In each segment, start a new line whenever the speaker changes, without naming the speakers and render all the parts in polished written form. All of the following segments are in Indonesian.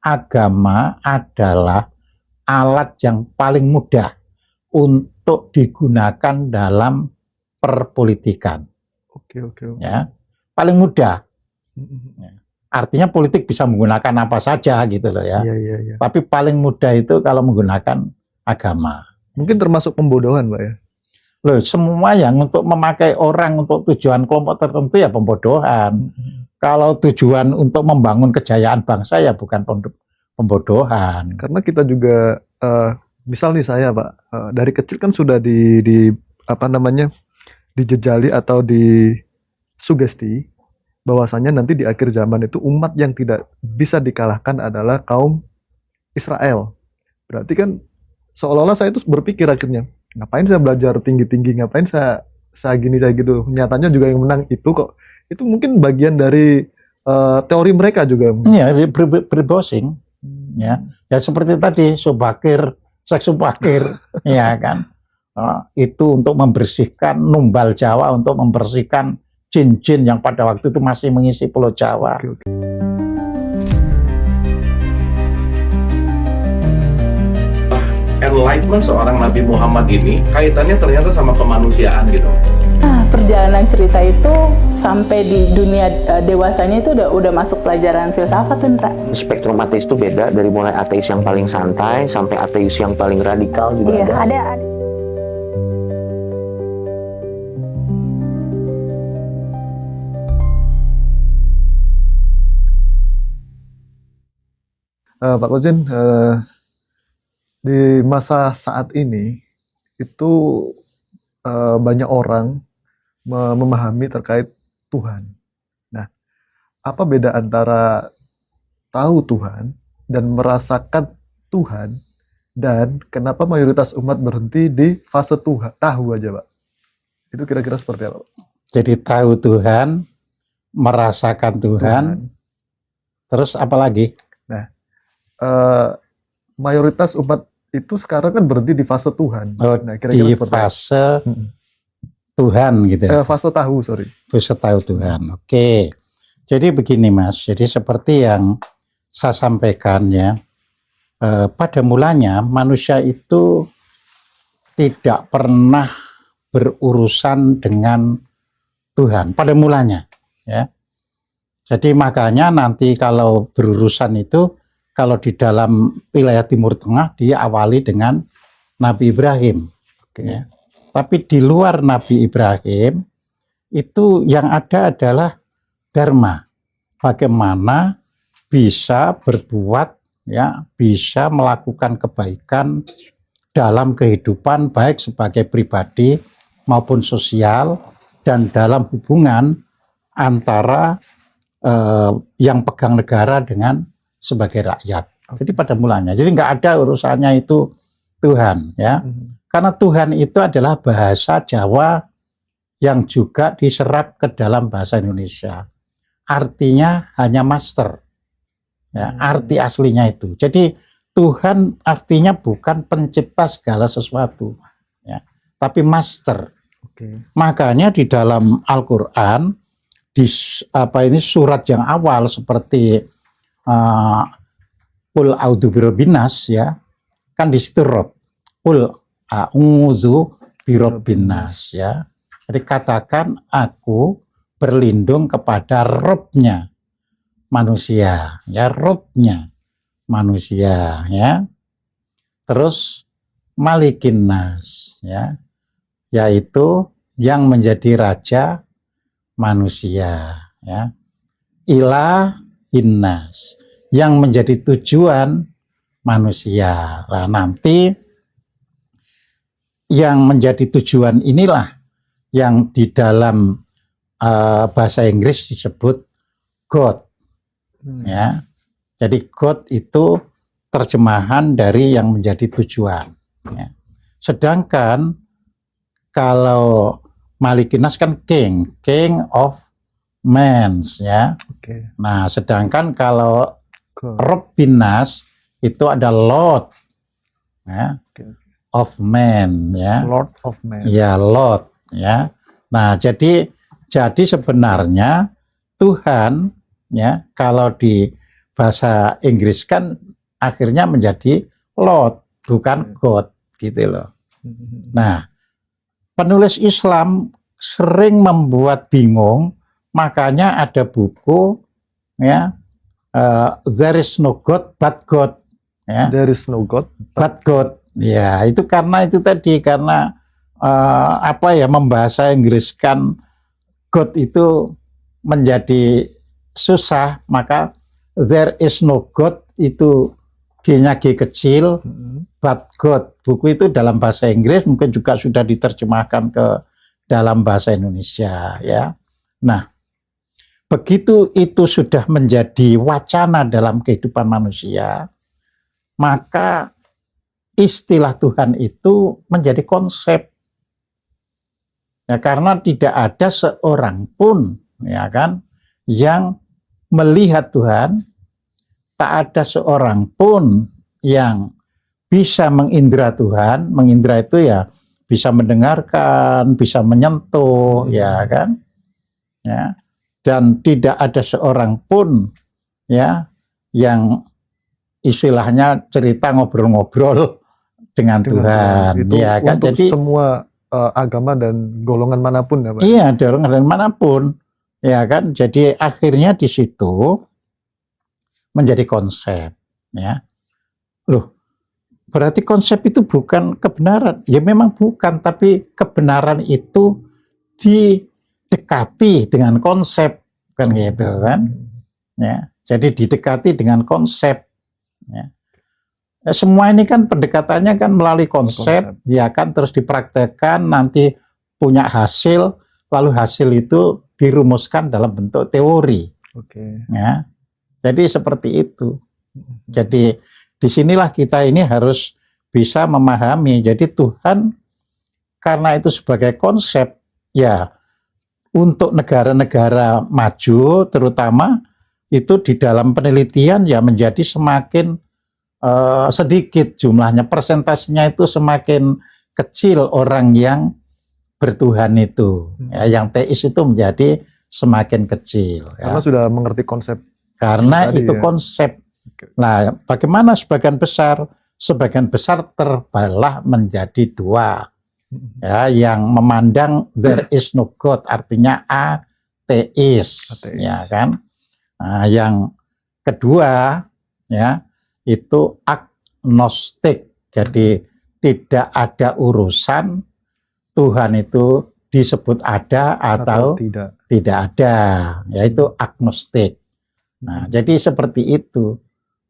Agama adalah alat yang paling mudah untuk digunakan dalam perpolitikan.
Oke.
Ya, paling mudah. Ya. Artinya politik bisa menggunakan apa saja gitu loh ya.
Iya.
Tapi paling mudah itu kalau menggunakan agama.
Mungkin termasuk pembodohan, Pak ya.
Loh, semua yang untuk memakai orang untuk tujuan kelompok tertentu ya pembodohan. Kalau tujuan untuk membangun kejayaan bangsa ya bukan pembodohan.
Karena kita juga misal nih saya, Pak, dari kecil kan sudah dijejali atau disugesti bahwasanya nanti di akhir zaman itu umat yang tidak bisa dikalahkan adalah kaum Israel. Berarti kan seolah-olah saya itu berpikir akhirnya, ngapain saya belajar tinggi-tinggi, ngapain saya gini saya gitu. Nyatanya juga yang menang itu kok. Itu mungkin bagian dari teori mereka juga.
Iya, berbosing. Ya seperti tadi Subakir, Syekh Subakir, ya kan. Itu untuk membersihkan Numbal Jawa, untuk membersihkan jin-jin yang pada waktu itu masih mengisi Pulau Jawa.
Oke.
Enlightenment seorang Nabi Muhammad ini kaitannya ternyata sama kemanusiaan gitu.
Nah, perjalanan cerita itu sampai di dunia dewasanya itu udah masuk pelajaran filsafat, Indra.
Spektrum ateis itu beda, dari mulai ateis yang paling santai sampai ateis yang paling radikal juga
Iya,
ada.
Pak Kozin, di masa saat ini itu banyak orang memahami terkait Tuhan. Nah, apa beda antara tahu Tuhan dan merasakan Tuhan, dan kenapa mayoritas umat berhenti di fase tahu aja, Pak? Itu kira-kira seperti apa, Pak?
Jadi tahu Tuhan, merasakan Tuhan. Terus apa lagi?
Nah, mayoritas umat itu sekarang kan berhenti di fase Tuhan.
Nah, kira-kira di fase Tuhan gitu.
Fase tahu, sorry.
Fase tahu Tuhan. Oke. Jadi begini Mas, jadi seperti yang saya sampaikan ya, pada mulanya manusia itu tidak pernah berurusan dengan Tuhan pada mulanya ya. Jadi makanya nanti kalau berurusan itu, kalau di dalam wilayah Timur Tengah diawali dengan Nabi Ibrahim. Ya. Tapi di luar Nabi Ibrahim itu yang ada adalah dharma. Bagaimana bisa berbuat, ya, bisa melakukan kebaikan dalam kehidupan baik sebagai pribadi maupun sosial, dan dalam hubungan antara yang pegang negara dengan sebagai rakyat. Jadi pada mulanya, jadi nggak ada urusannya itu Tuhan, ya. Karena Tuhan itu adalah bahasa Jawa yang juga diserap ke dalam bahasa Indonesia. Artinya hanya master, ya, arti aslinya itu. Jadi Tuhan artinya bukan pencipta segala sesuatu, ya, tapi master. Makanya di dalam Al-Quran, di surat yang awal seperti Qul a'udzu birabbinas, ya, kan di situ Rob. Qul a'udzu birabbinas, ya. Jadi katakan aku berlindung kepada Robnya manusia, ya, Robnya manusia, ya. Terus Malikin Nas, ya, yaitu yang menjadi raja manusia, ya. Ilahin Nas, yang menjadi tujuan manusia. Nah, nanti yang menjadi tujuan inilah yang di dalam bahasa Inggris disebut God, ya. Jadi God itu terjemahan dari yang menjadi tujuan, ya. Sedangkan kalau Malikinas kan king of mans, ya. Nah, sedangkan kalau Robbinas itu ada Lord, ya, of man, ya.
Lord of man.
Ya, Lord, ya. Nah, jadi sebenarnya Tuhan, ya, kalau di bahasa Inggris kan akhirnya menjadi Lord, bukan God, gitu loh. Nah, penulis Islam sering membuat bingung, makanya ada buku ya, There is no God but God, ya.
There is no God.
But God, ya itu karena itu tadi, karena membahasa Inggriskan God itu menjadi susah, maka there is no God itu G-nya G kecil, but God. Buku itu dalam bahasa Inggris mungkin juga sudah diterjemahkan ke dalam bahasa Indonesia, ya. Nah, begitu itu sudah menjadi wacana dalam kehidupan manusia, maka istilah Tuhan itu menjadi konsep. Ya, karena tidak ada seorang pun, ya kan, yang melihat Tuhan, tak ada seorang pun yang bisa mengindra Tuhan. Mengindra itu ya bisa mendengarkan, bisa menyentuh, ya kan, ya. Dan tidak ada seorang pun ya yang istilahnya cerita ngobrol-ngobrol dengan Tuhan.
Itu
Ya kan,
untuk
jadi
semua agama dan golongan manapun ya Pak?
iya, golongan manapun, ya kan. Jadi akhirnya di situ menjadi konsep, ya. Loh, berarti konsep itu bukan kebenaran? Ya memang bukan, tapi kebenaran itu didekati dengan konsep, kan gitu kan? Ya, jadi didekati dengan konsep, ya. Semua ini kan pendekatannya kan melalui konsep, ya kan, terus dipraktekkan, nanti punya hasil, lalu hasil itu dirumuskan dalam bentuk teori. Ya. Jadi seperti itu. Jadi disinilah kita ini harus bisa memahami. Jadi Tuhan karena itu sebagai konsep, ya untuk negara-negara maju terutama itu di dalam penelitian ya menjadi semakin sedikit jumlahnya, persentasenya itu semakin kecil orang yang bertuhan itu, ya, yang teis itu menjadi semakin kecil.
Karena
ya.
sudah mengerti konsep.
Karena
tadi,
itu
ya.
konsep. Nah, bagaimana sebagian besar? Sebagian besar terbelah menjadi dua, ya, yang memandang there is no God, artinya ateis, ya kan. Nah, yang kedua, ya, itu agnostik, jadi tidak ada urusan Tuhan itu disebut ada atau tidak ada, yaitu agnostik. Nah, jadi seperti itu.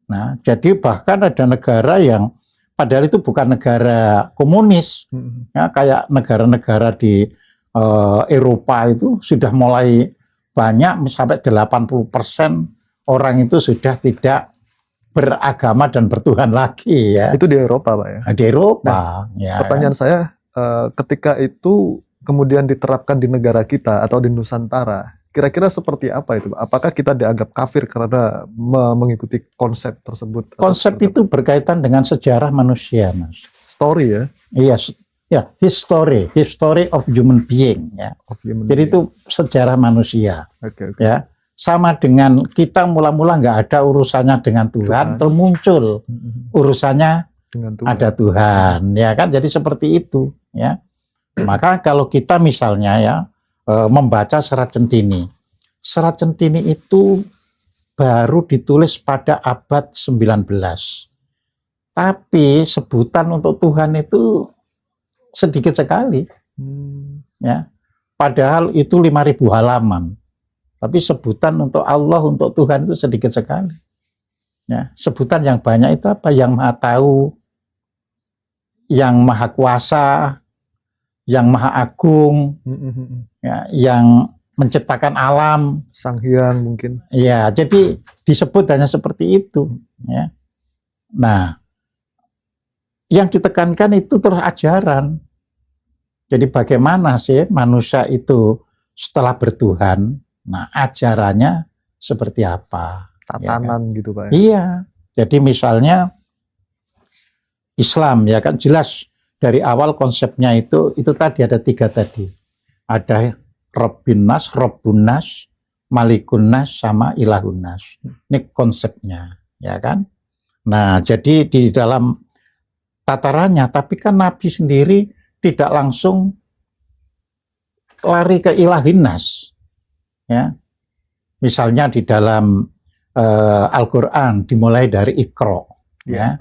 Nah, jadi bahkan ada negara yang padahal itu bukan negara komunis, ya, kayak negara-negara di Eropa itu sudah mulai banyak, sampai 80% orang itu sudah tidak beragama dan bertuhan lagi, ya.
Itu di Eropa, Pak, ya?
Di Eropa. Nah, ya,
pertanyaan saya, ketika itu kemudian diterapkan di negara kita atau di Nusantara, kira-kira seperti apa itu, Pak? Apakah kita dianggap kafir karena mengikuti konsep tersebut?
Konsep itu berkaitan dengan sejarah manusia, Mas.
Story, ya?
Iya, ya, history of human being, ya. Jadi itu sejarah manusia. Ya. Sama dengan kita mula-mula nggak ada urusannya dengan Tuhan, terus muncul urusannya dengan Tuhan. Ada Tuhan, ya kan? Jadi seperti itu, ya. Maka kalau kita misalnya ya membaca Serat Centini. Serat Centini itu baru ditulis pada abad 19. Tapi sebutan untuk Tuhan itu sedikit sekali. Ya. Padahal itu 5.000 halaman. Tapi sebutan untuk Allah, untuk Tuhan itu sedikit sekali. Ya, sebutan yang banyak itu apa? Yang Maha Tahu, yang Maha Kuasa, yang Maha Agung, ya, yang menciptakan alam,
Sang Hyang mungkin.
Ya, jadi disebut hanya seperti itu. Ya. Nah, yang ditekankan itu terus ajaran. Jadi bagaimana sih manusia itu setelah bertuhan? Nah, ajarannya seperti apa?
Tatanan, ya kan? Gitu, Pak. Ya?
Iya. Jadi misalnya Islam, ya kan, jelas dari awal konsepnya itu tadi ada 3 tadi. Ada Rabbin Nas, Rabbun Nas, Malikun Nas sama Ilahun Nas. Ini konsepnya, ya kan? Nah, jadi di dalam tatarannya, tapi kan Nabi sendiri tidak langsung lari ke Ilahin Nas. Ya. Misalnya di dalam Al-Qur'an dimulai dari Iqra, ya.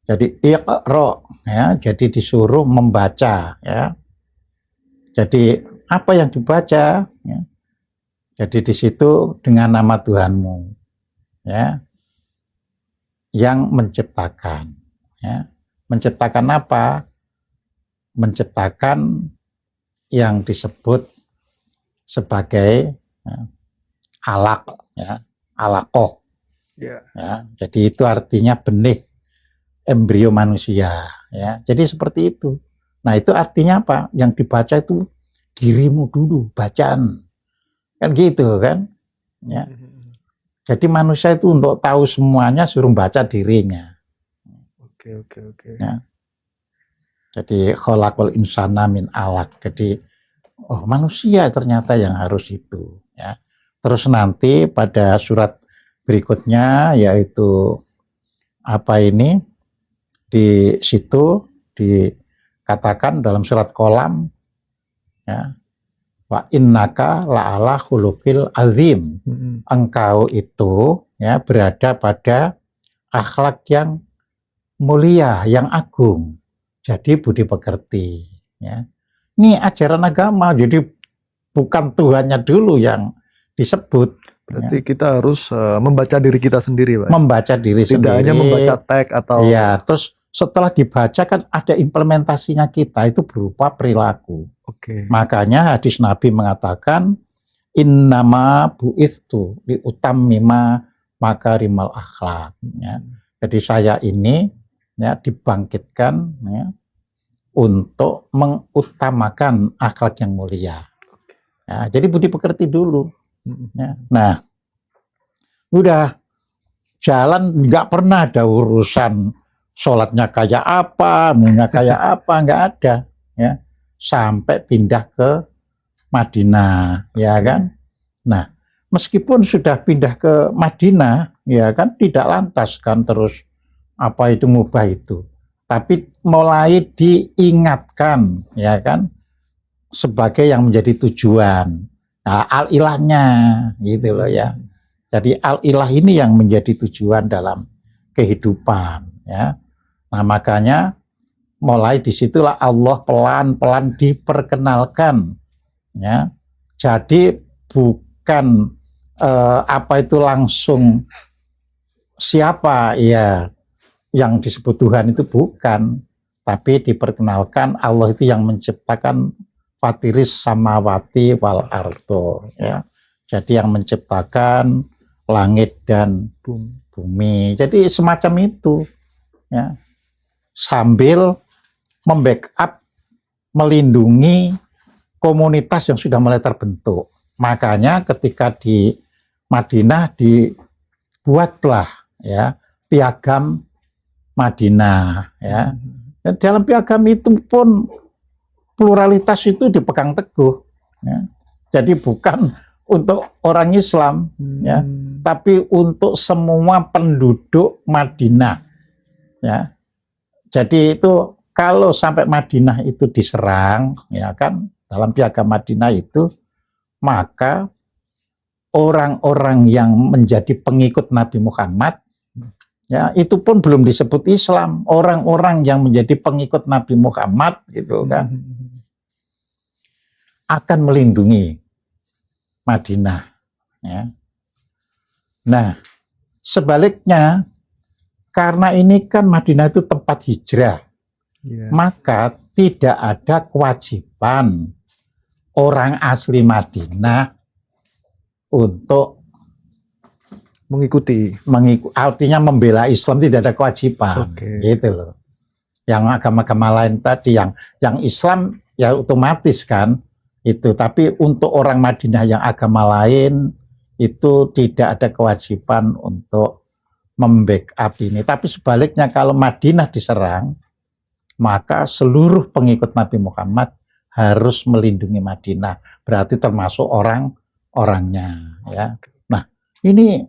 Jadi Iqra, ya, jadi disuruh membaca, ya. Jadi apa yang dibaca, ya. Jadi di situ dengan nama Tuhanmu, ya, yang menciptakan, ya. Menciptakan apa? Menciptakan yang disebut sebagai alaq, ya, alaqoh, ya. Jadi itu artinya benih embrio manusia, ya. Jadi seperti itu. Nah, itu artinya apa? Yang dibaca itu dirimu dulu, bacaan. Kan gitu kan? Ya. Jadi manusia itu untuk tahu semuanya suruh baca dirinya.
Oke.
Ya. Jadi khalaqal insana min alaq. Jadi manusia ternyata yang harus itu, ya. Terus nanti pada surat berikutnya yaitu di situ dikatakan dalam surat Qalam, ya, wa innaka la'ala khuluqil azim. Engkau itu, ya, berada pada akhlak yang mulia, yang agung. Jadi budi pekerti, ya. Ini ajaran agama, jadi bukan Tuhannya dulu yang disebut.
Berarti kita harus membaca diri kita sendiri, Pak.
Membaca diri
Tidak
sendiri.
hanya membaca teks atau
Ya, terus setelah dibaca kan ada implementasinya kita, itu berupa perilaku.
Oke.
Makanya hadis Nabi mengatakan innama bu'istu liutammima makarimal akhlak, ya. Jadi saya ini, ya, dibangkitkan, ya, untuk mengutamakan akhlak yang mulia. Ya, jadi budi pekerti dulu. Ya. Nah, udah jalan nggak pernah ada urusan sholatnya kayak apa, munya kayak apa, nggak ada, ya. Sampai pindah ke Madinah, ya kan. Nah, meskipun sudah pindah ke Madinah, ya kan, tidak lantas kan terus apa itu mubah itu, tapi mulai diingatkan, ya kan, sebagai yang menjadi tujuan. Nah, al-ilahnya gitu loh, ya. Jadi al-ilah ini yang menjadi tujuan dalam kehidupan, ya. Nah, makanya mulai disitulah Allah pelan-pelan diperkenalkan, ya. Jadi bukan itu langsung siapa, ya, yang disebut Tuhan itu bukan, tapi diperkenalkan Allah itu yang menciptakan fatiris samawati wal ardo, ya. Jadi yang menciptakan langit dan bumi. Jadi semacam itu, ya. Sambil membackup, melindungi komunitas yang sudah mulai terbentuk. Makanya ketika di Madinah dibuatlah, ya, piagam Madinah, ya. Dan dalam piagam itu pun pluralitas itu dipegang teguh, ya. Jadi bukan untuk orang Islam, ya, tapi untuk semua penduduk Madinah, ya. Jadi itu kalau sampai Madinah itu diserang, ya kan, dalam piagam Madinah itu, maka orang-orang yang menjadi pengikut Nabi Muhammad, ya, itu pun belum disebut Islam. Orang-orang yang menjadi pengikut Nabi Muhammad, gitu kan, akan melindungi Madinah, ya. Nah, sebaliknya, karena ini kan Madinah itu tempat hijrah, maka tidak ada kewajiban orang asli Madinah untuk
mengikuti,
artinya membela Islam, tidak ada kewajiban, gitu loh. Yang agama-agama lain tadi, yang Islam ya otomatis kan itu, tapi untuk orang Madinah yang agama lain itu tidak ada kewajiban untuk membackup ini. Tapi sebaliknya kalau Madinah diserang, maka seluruh pengikut Nabi Muhammad harus melindungi Madinah. Berarti termasuk orang orangnya, ya. Nah, ini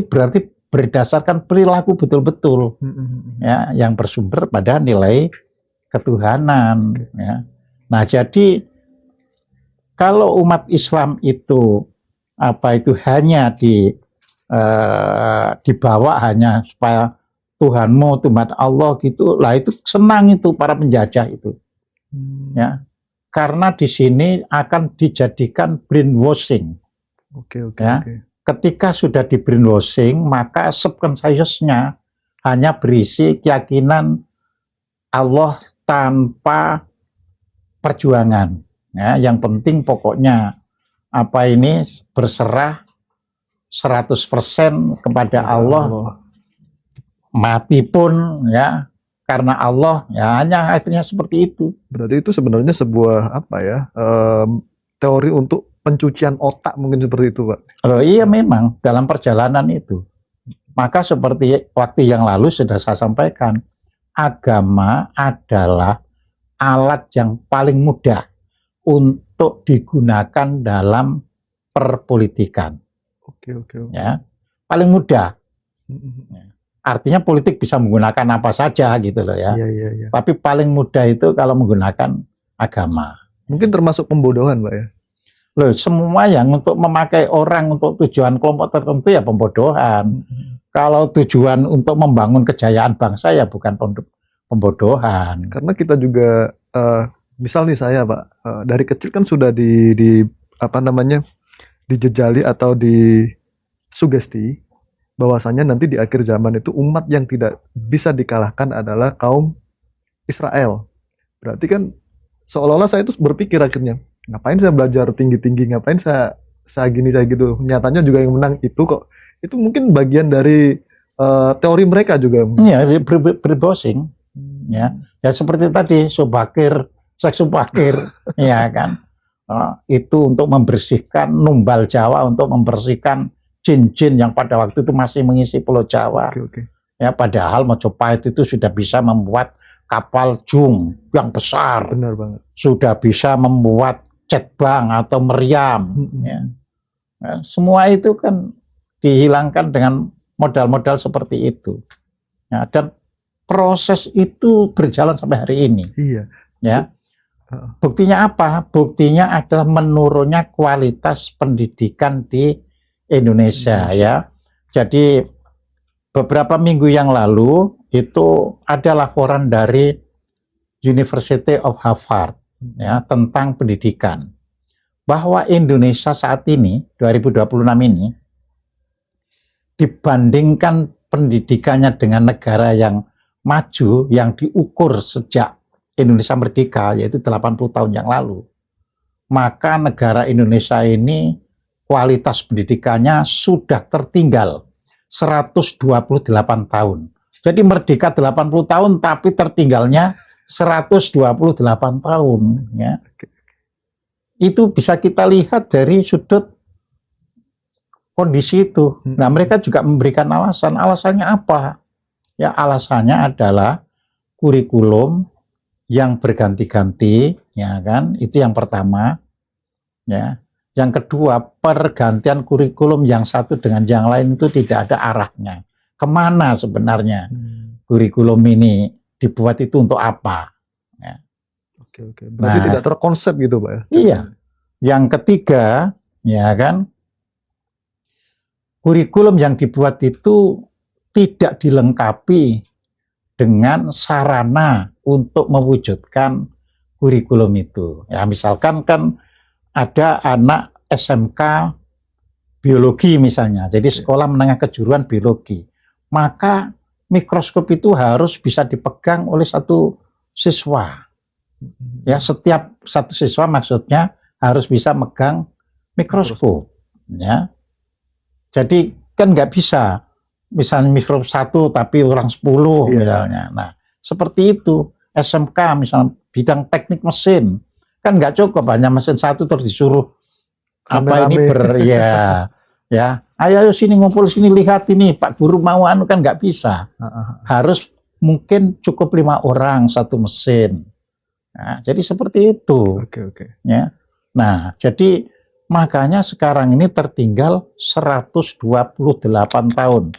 berarti berdasarkan perilaku betul-betul, ya, yang bersumber pada nilai ketuhanan, ya. Nah, jadi kalau umat Islam itu hanya dibawa hanya supaya Tuhanmu, Tuhan Allah gitu, lah itu senang itu para penjajah itu, ya, karena di sini akan dijadikan brainwashing, ya. Ketika sudah di brainwashing, maka subconsciousnya hanya berisi keyakinan Allah tanpa perjuangan, ya. Yang penting pokoknya berserah 100% kepada Allah. Mati pun ya karena Allah, ya hanya akhirnya seperti itu.
Berarti itu sebenarnya sebuah teori untuk pencucian otak mungkin seperti itu, Pak.
Oh iya, memang dalam perjalanan itu. Maka seperti waktu yang lalu sudah saya sampaikan, agama adalah alat yang paling mudah untuk digunakan dalam perpolitikan.
Oke.
Ya, paling mudah. Artinya politik bisa menggunakan apa saja gitu loh ya.
Iya.
Tapi paling mudah itu kalau menggunakan agama.
Mungkin termasuk pembodohan, Pak ya.
Loh, semua yang untuk memakai orang untuk tujuan kelompok tertentu ya pembodohan. Kalau tujuan untuk membangun kejayaan bangsa ya bukan pembodohan.
Karena kita juga misal nih saya, Pak, dari kecil kan sudah dijejali atau disugesti bahwasanya nanti di akhir zaman itu umat yang tidak bisa dikalahkan adalah kaum Israel. Berarti kan seolah-olah saya itu berpikir akhirnya, ngapain saya belajar tinggi-tinggi, ngapain saya gini saya gitu. Nyatanya juga yang menang itu kok. Itu mungkin bagian dari teori mereka juga.
Iya, brainwashing. Ya seperti tadi Seks Subakir, ya kan. Itu untuk membersihkan Numbal Jawa, untuk membersihkan jin-jin yang pada waktu itu masih mengisi Pulau Jawa.
Oke.
Ya, padahal Mojopahit itu sudah bisa membuat kapal jung yang besar.
Benar banget.
Sudah bisa membuat cetbang atau meriam. Ya. Nah, semua itu kan dihilangkan dengan modal-modal seperti itu. Ya, dan proses itu berjalan sampai hari ini.
Iya.
Ya. Buktinya apa? Buktinya adalah menurunnya kualitas pendidikan di Indonesia, ya. Jadi beberapa minggu yang lalu itu ada laporan dari University of Harvard, ya, tentang pendidikan, bahwa Indonesia saat ini 2026 ini dibandingkan pendidikannya dengan negara yang maju yang diukur sejak Indonesia merdeka, yaitu 80 tahun yang lalu, maka negara Indonesia ini kualitas pendidikannya sudah tertinggal 128 tahun. Jadi merdeka 80 tahun tapi tertinggalnya 128 tahun, ya. Itu bisa kita lihat dari sudut kondisi itu. Nah, mereka juga memberikan alasan. Alasannya apa? Ya, alasannya adalah kurikulum yang berganti-ganti, ya kan? Itu yang pertama, ya. Yang kedua, pergantian kurikulum yang satu dengan yang lain itu tidak ada arahnya. Kemana sebenarnya kurikulum ini dibuat itu untuk apa? Ya.
Oke. Berarti tidak terkonsep gitu, Pak ya?
Iya. Yang ketiga, ya kan, kurikulum yang dibuat itu tidak dilengkapi dengan sarana untuk mewujudkan kurikulum itu. Ya, misalkan kan ada anak SMK biologi misalnya, jadi sekolah menengah kejuruan biologi, maka mikroskop itu harus bisa dipegang oleh satu siswa. Ya, setiap satu siswa maksudnya harus bisa megang mikroskop. Ya, jadi kan nggak bisa, misalnya mikroskop satu tapi orang 10 misalnya. Nah, seperti itu SMK misalnya bidang teknik mesin. Kan nggak cukup hanya mesin satu terus disuruh ya ayo sini ngumpul sini lihat ini Pak Guru mau anu, kan nggak bisa. Harus mungkin cukup 5 orang satu mesin. Nah, jadi seperti itu.
Oke.
Ya. Nah, jadi Makanya sekarang ini tertinggal 128 tahun.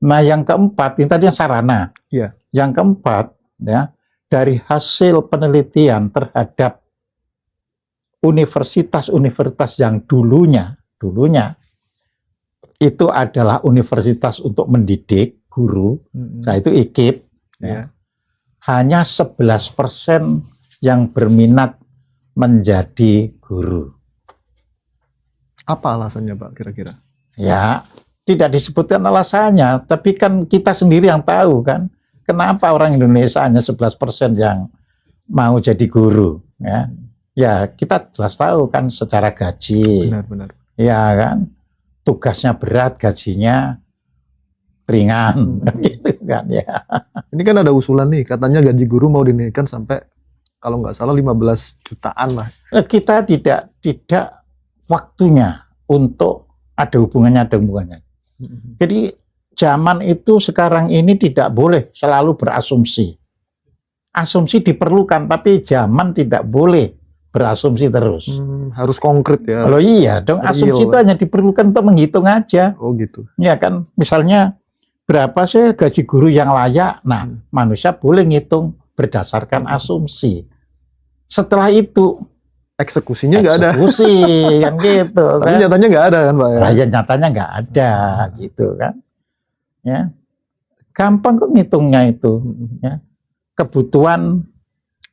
Nah, yang keempat, ini tadi yang sarana.
Iya.
Yang keempat, ya, dari hasil penelitian terhadap universitas-universitas yang dulunya itu adalah universitas untuk mendidik guru, nah itu IKIP, ya. Hanya 11% yang berminat menjadi guru.
Apa alasannya Pak kira-kira?
Ya, tidak disebutkan alasannya, tapi kan kita sendiri yang tahu kan, kenapa orang Indonesia hanya 11% yang mau jadi guru, ya. Ya, kita jelas tahu kan secara gaji.
Benar-benar.
Ya kan, tugasnya berat, gajinya ringan, gitu kan ya.
Ini kan ada usulan nih, katanya gaji guru mau dinaikkan sampai kalau nggak salah 15 jutaan lah.
Kita tidak waktunya untuk ada hubungannya. Jadi zaman itu sekarang ini tidak boleh selalu berasumsi. Asumsi diperlukan, tapi zaman tidak boleh berasumsi terus.
Harus konkret ya.
Kalau iya dong, asumsi itu hanya diperlukan untuk menghitung aja.
Oh gitu.
Ya kan, misalnya berapa sih gaji guru yang layak? Nah, manusia boleh ngitung berdasarkan asumsi. Setelah itu
Eksekusinya nggak ada.
eksekusi kan gitu.
Tapi
Kan?
nyatanya nggak ada kan Pak ya?
Nah, ya nyatanya nggak ada gitu kan. Ya, gampang kok ngitungnya itu. Ya, kebutuhan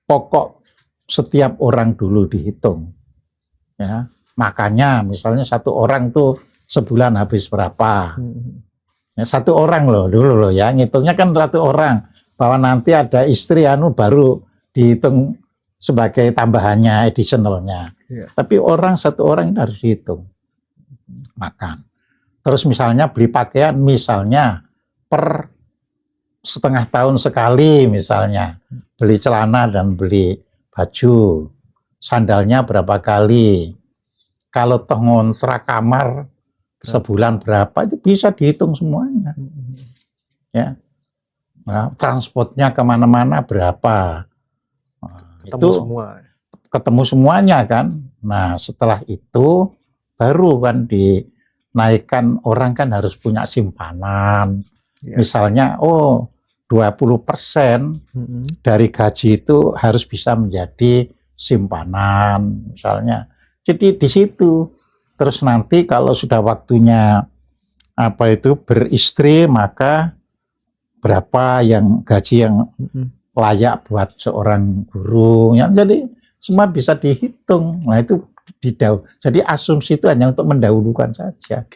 pokok setiap orang dulu dihitung. Ya, makanya misalnya satu orang tuh sebulan habis berapa. Ya, satu orang loh dulu loh ya, ngitungnya kan satu orang, bahwa nanti ada istri baru dihitung sebagai tambahannya, additionalnya.
Iya.
Tapi satu orang ini harus dihitung makan. Terus misalnya beli pakaian, misalnya per setengah tahun sekali, misalnya beli celana dan beli baju, sandalnya berapa kali. Kalau toh ngontrak kamar sebulan berapa, itu bisa dihitung semuanya. Ya, nah, transportnya kemana-mana berapa. Ketemu semuanya kan. Nah, setelah itu baru kan dinaikkan, orang kan harus punya simpanan.
Ya.
Misalnya 20% dari gaji itu harus bisa menjadi simpanan misalnya. Jadi di situ. Terus nanti kalau sudah waktunya beristri, maka berapa yang gaji yang layak buat seorang guru. Ya, jadi semua bisa dihitung. Nah, itu jadi asumsi itu hanya untuk mendahulukan saja.